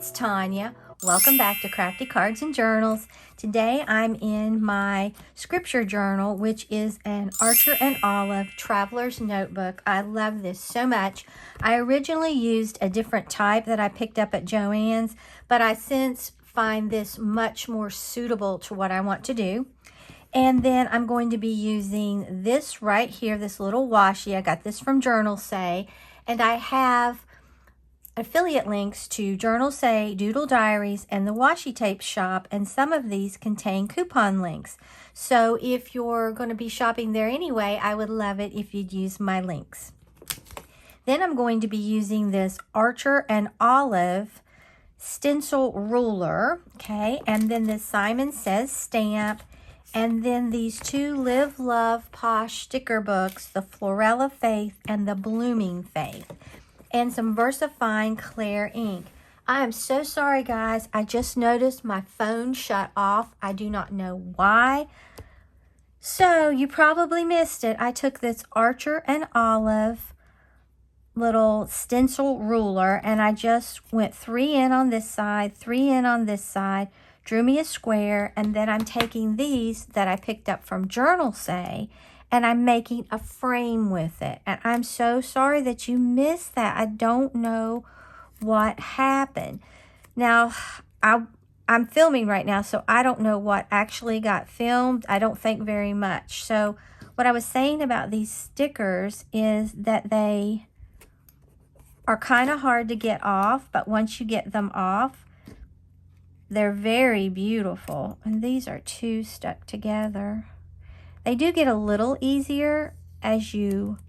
it's Tanya. Welcome back to Crafty Cards and Journals. Today I'm in my scripture journal, which is an Archer and Olive Traveler's Notebook. I love this so much. I originally used a different type that I picked up at Joann's, but I since find this much more suitable to what I want to do. And then I'm going to be using this right here, this little washi. I got this from Journal Say, and I have affiliate links to Journal Say, Doodle Diaries, and the Washi Tape Shop, and some of these contain coupon links. So if you're going to be shopping there anyway, I would love it if you'd use my links. Then I'm going to be using this Archer and Olive stencil ruler, okay, and then this Simon Says stamp, and then these two Live, Love, Posh sticker books, the Florella Faith and the Blooming Faith, and some VersaFine Clear ink. I am so sorry, guys. I just noticed my phone shut off. I do not know why. So you probably missed it. I took this Archer and Olive little stencil ruler, and I just went 3 in on this side, 3 in on this side, drew me a square, and then I'm taking these that I picked up from Journal Say, and I'm making a frame with it. And I'm so sorry that you missed that. I don't know what happened. Now, I'm filming right now, so I don't know what actually got filmed. I don't think very much. So what I was saying about these stickers is that they are kind of hard to get off, but once you get them off, they're very beautiful. And these are two stuck together. They do get a little easier as you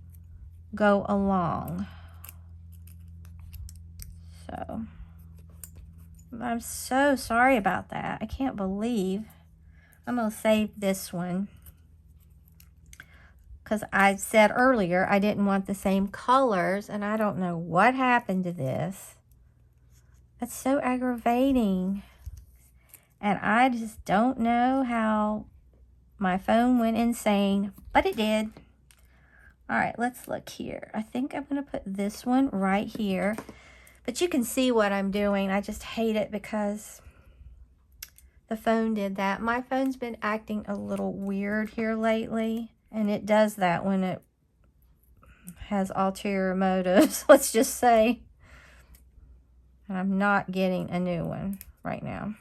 go along. So, I'm so sorry about that. I can't believe. I'm going to save this one, because I said earlier I didn't want the same colors, and I don't know what happened to this. That's so aggravating. And I just don't know how my phone went insane, but it did. All right, let's look here. I think I'm going to put this one right here. But you can see what I'm doing. I just hate it because the phone did that. My phone's been acting a little weird here lately, and it does that when it has ulterior motives, let's just say. And I'm not getting a new one right now.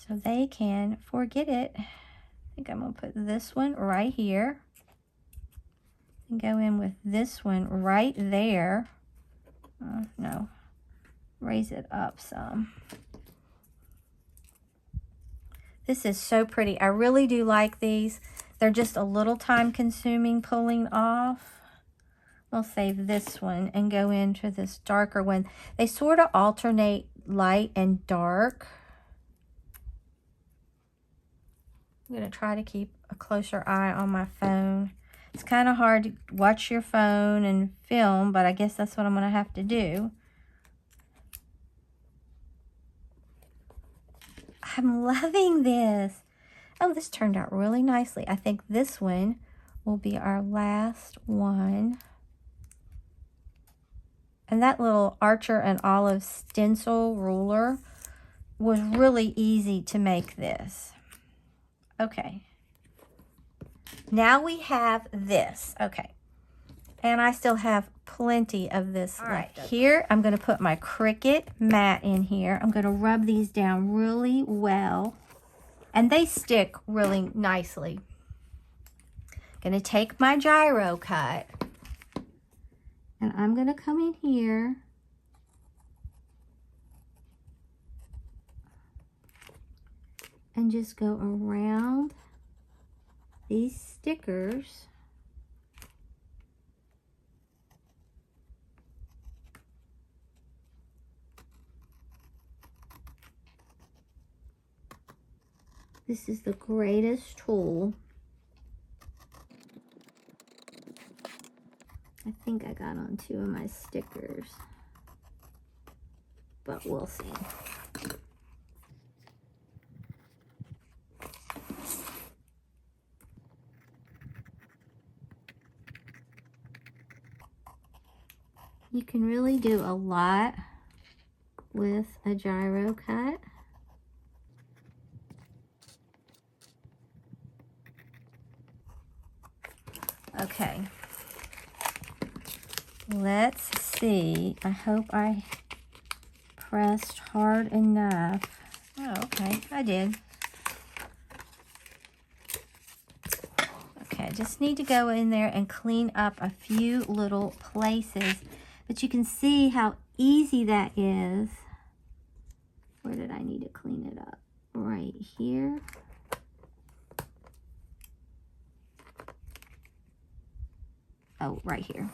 So they can forget it. I think I'm going to put this one right here. And go in with this one right there. No. Raise it up some. This is so pretty. I really do like these. They're just a little time consuming pulling off. We'll save this one and go into this darker one. They sort of alternate light and dark. I'm going to try to keep a closer eye on my phone. It's kind of hard to watch your phone and film, but I guess that's what I'm going to have to do. I'm loving this. Oh, this turned out really nicely. I think this one will be our last one. And that little Archer and Olive stencil ruler was really easy to make this. Okay. Now we have this. Okay. And I still have plenty of this left. Here, I'm going to put my Cricut mat in here. I'm going to rub these down really well. And they stick really nicely. Going to take my gyro cut. And I'm going to come in here. And just go around these stickers. This is the greatest tool. I think I got on 2 of my stickers, but we'll see. You can really do a lot with a gyro cut. Okay. Let's see. I hope I pressed hard enough. Oh, okay. I did. Okay, just need to go in there and clean up a few little places. But you can see how easy that is. Where did I need to clean it up? Right here. Oh, right here.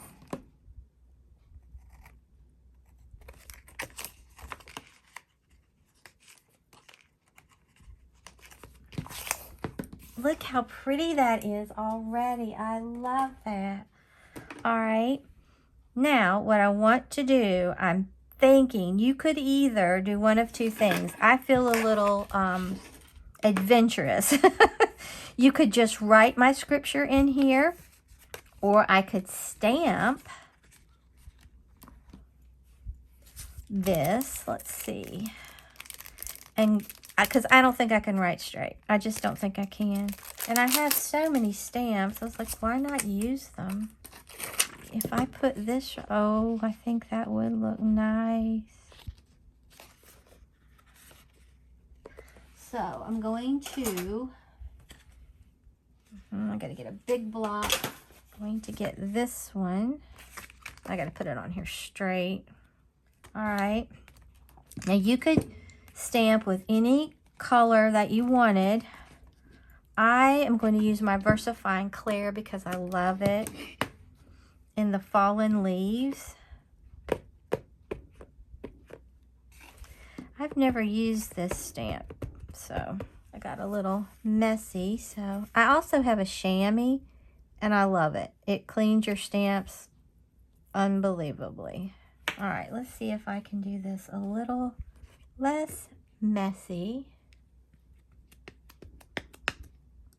Look how pretty that is already. I love that. All right. Now, what I want to do, I'm thinking you could either do one of two things. I feel a little adventurous. You could just write my scripture in here, or I could stamp this. Let's see. And because I don't think I can write straight. I just don't think I can. And I have so many stamps. I was like, why not use them? If I put this, oh, I think that would look nice. So I'm going to, I gotta get a big block. I'm going to get this one. I gotta put it on here straight. All right. Now you could stamp with any color that you wanted. I am going to use my VersaFine Clear because I love it. In the fallen leaves. I've never used this stamp, so I got a little messy. So I also have a chamois, and I love it. It cleans your stamps unbelievably. All right, let's see if I can do this a little less messy.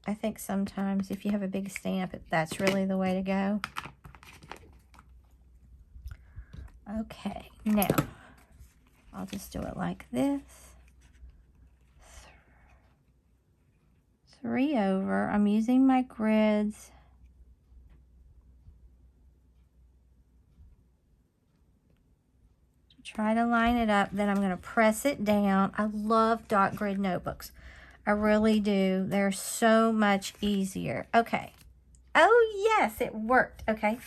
I think sometimes if you have a big stamp, that's really the way to go. Okay, now I'll just do it like this. 3 over. I'm using my grids. Try to line it up, then I'm going to press it down. I love dot grid notebooks. I really do. They're so much easier. Okay. Oh, yes, it worked. Okay.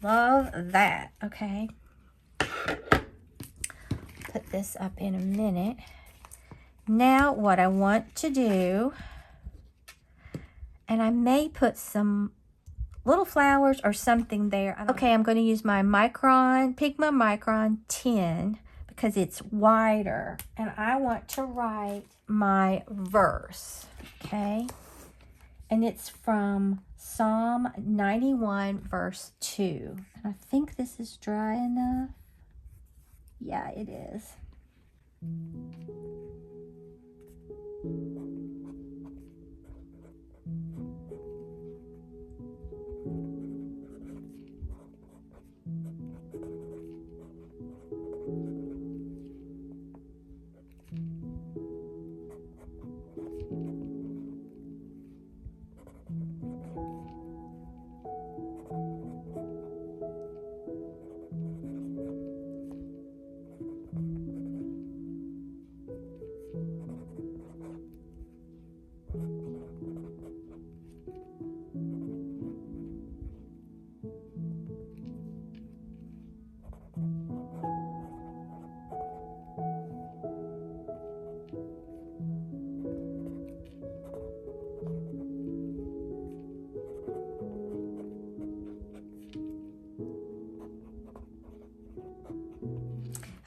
Love that. Okay. Put this up in a minute. Now, what I want to do, and I may put some little flowers or something there. Okay, I'm going to use my Micron, Pigma Micron 10 because it's wider. And I want to write my verse, okay? And it's from Psalm 91, verse 2. And I think this is dry enough. Yeah, it is.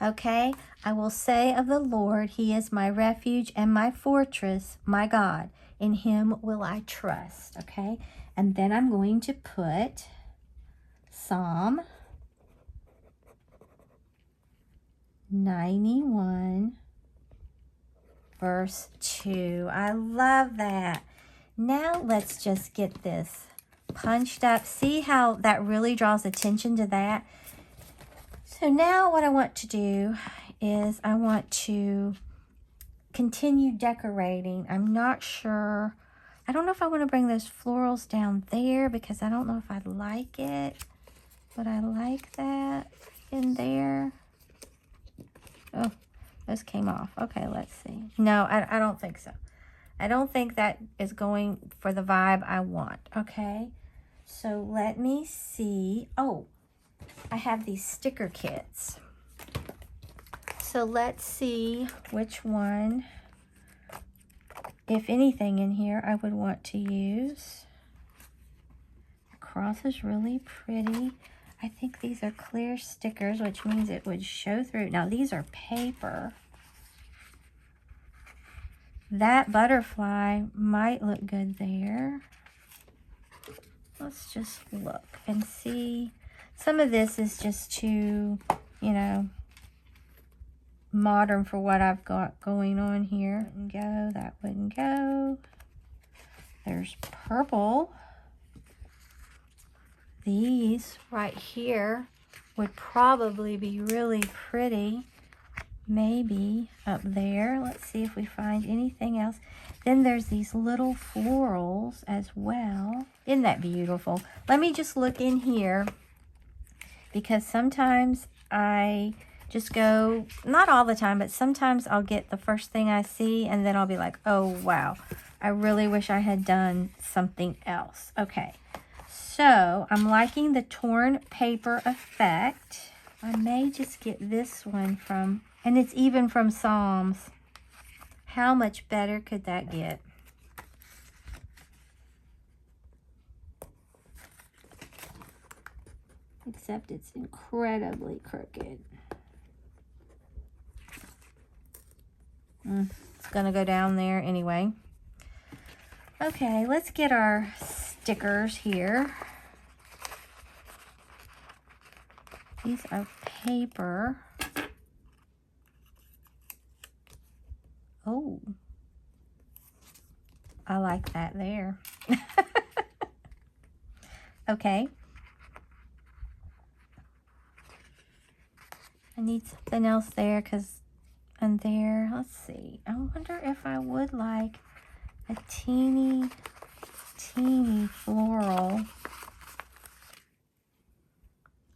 Okay, I will say of the Lord, He is my refuge and my fortress, my God. In Him will I trust, okay? And then I'm going to put Psalm 91, verse 2. I love that. Now let's just get this punched up. See how that really draws attention to that? So now what I want to do is I want to continue decorating. I'm not sure. I don't know if I want to bring those florals down there because I don't know if I'd like it. But I like that in there. Oh, those came off. Okay, let's see. No, I don't think so. I don't think that is going for the vibe I want. Okay, so let me see. Oh, I have these sticker kits. So let's see which one, if anything in here, I would want to use. The cross is really pretty. I think these are clear stickers, which means it would show through. Now, these are paper. That butterfly might look good there. Let's just look and see. Some of this is just too, you know, modern for what I've got going on here. Wouldn't go, that wouldn't go. There's purple. These right here would probably be really pretty. Maybe up there. Let's see if we find anything else. Then there's these little florals as well. Isn't that beautiful? Let me just look in here because sometimes I just go, not all the time, but sometimes I'll get the first thing I see and then I'll be like, oh wow, I really wish I had done something else. Okay, so I'm liking the torn paper effect. I may just get this one from, and it's even from Psalms. How much better could that get? Except it's incredibly crooked. It's gonna go down there anyway. Okay, let's get our stickers here. These are paper. Oh, I like that there. Okay. I need something else there because, and there, let's see. I wonder if I would like a teeny floral.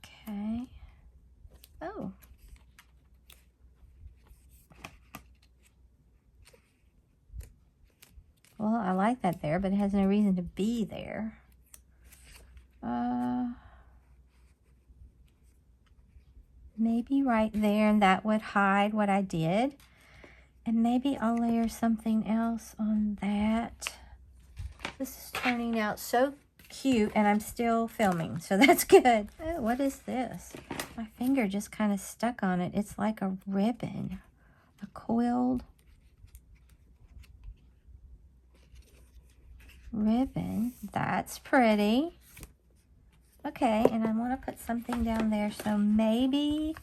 Okay. Oh. Well, I like that there, but it has no reason to be there. Maybe right there, and that would hide what I did. And maybe I'll layer something else on that. This is turning out so cute, and I'm still filming, so that's good. Oh, what is this? My finger just kind of stuck on it. It's like a ribbon, a coiled ribbon. That's pretty. Okay, and I want to put something down there, so maybe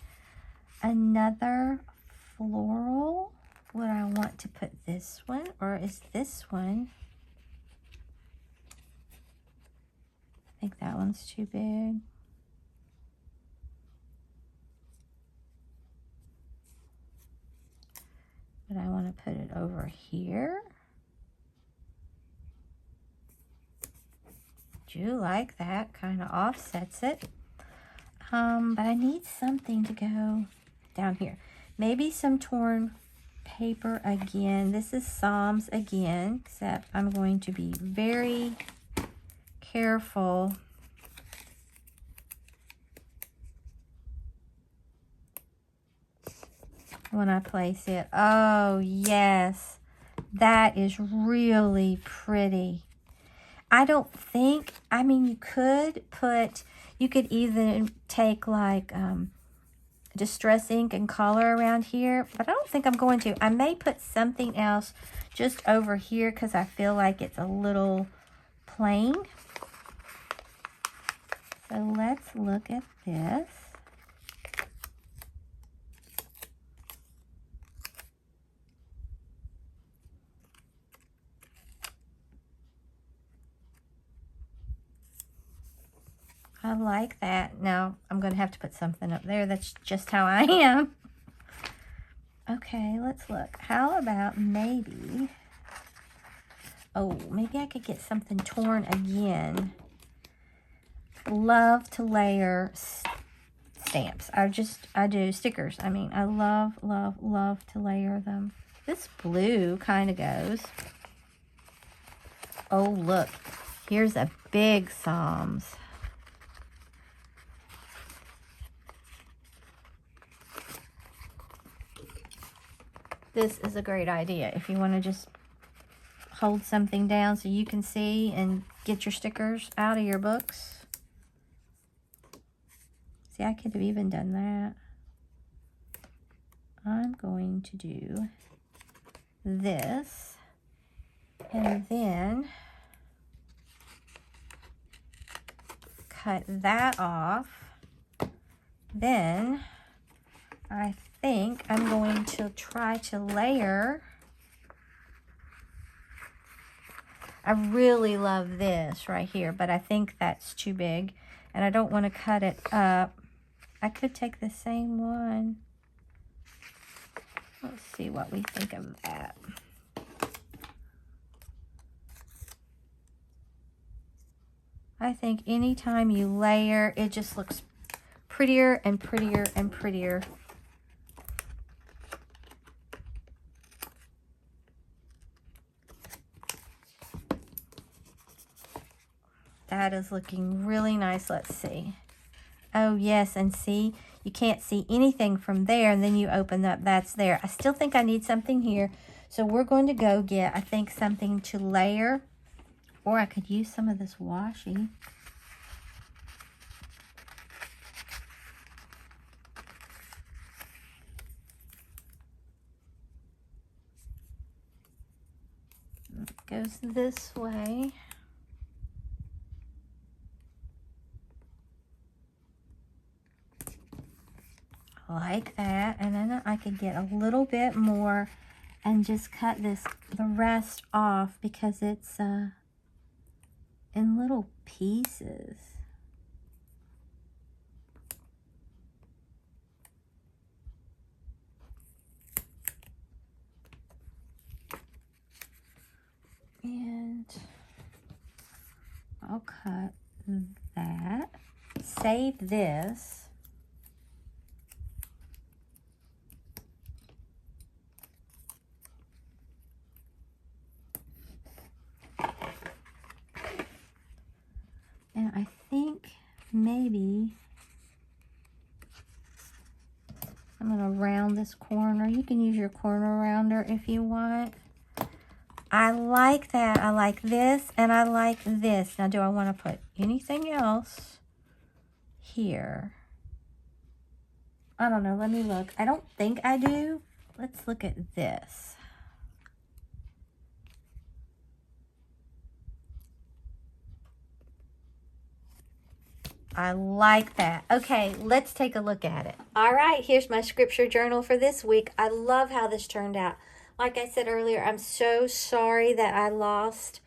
another floral. Would I want to put this one, or is this one? I think that one's too big. But I want to put it over here. Do like that, kind of offsets it. But I need something to go down here. Maybe some torn paper again. This is Psalms again, except I'm going to be very careful when I place it. Oh yes, that is really pretty. I don't think, I mean, you could either take like distress ink and color around here, but I don't think I'm going to. I may put something else just over here because I feel like it's a little plain. So let's look at this. I like that. Now, I'm going to have to put something up there. That's just how I am. Okay, let's look. How about maybe... Oh, maybe I could get something torn again. Love to layer stamps. I do stickers. I mean, I love, love, love to layer them. This blue kind of goes. Oh, look. Here's a big Psalms. This is a great idea if you want to just hold something down so you can see and get your stickers out of your books. See, I could have even done that. I'm going to do this, and then cut that off. Then I think I'm going to try to layer. I really love this right here, but I think that's too big, and I don't want to cut it up. I could take the same one. Let's see what we think of that. I think anytime you layer, it just looks prettier and prettier and prettier. That is looking really nice. Let's see. Oh, yes, and see, you can't see anything from there, and then you open up, that's there. I still think I need something here, so we're going to go get, I think, something to layer, or I could use some of this washi. It goes this way. Like that, and then I could get a little bit more and just cut the rest off because it's in little pieces. And I'll cut that, save this. And I think maybe I'm going to round this corner. You can use your corner rounder if you want. I like that. I like this and I like this. Now, do I want to put anything else here? I don't know. Let me look. I don't think I do. Let's look at this. I like that. Okay, let's take a look at it. All right, here's my scripture journal for this week. I love how this turned out. Like I said earlier, I'm so sorry that I lost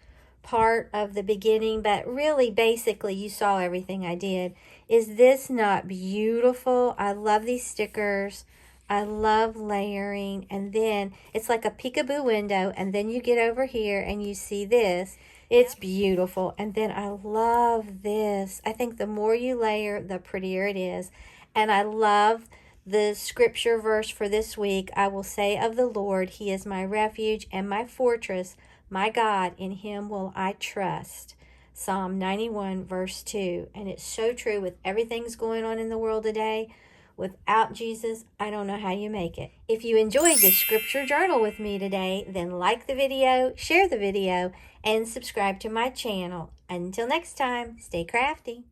part of the beginning, but really, basically, you saw everything I did. Is this not beautiful? I love these stickers. I love layering, and then it's like a peekaboo window, and then you get over here and you see this. It's beautiful. And then I love this. I think the more you layer, the prettier it is. And I love the scripture verse for this week. I will say of the Lord, He is my refuge and my fortress, my God, in Him will I trust. Psalm 91 verse 2. And it's so true with everything's going on in the world today. Without Jesus, I don't know how you make it. If you enjoyed this scripture journal with me today, then like the video, share the video, and subscribe to my channel. Until next time, stay crafty.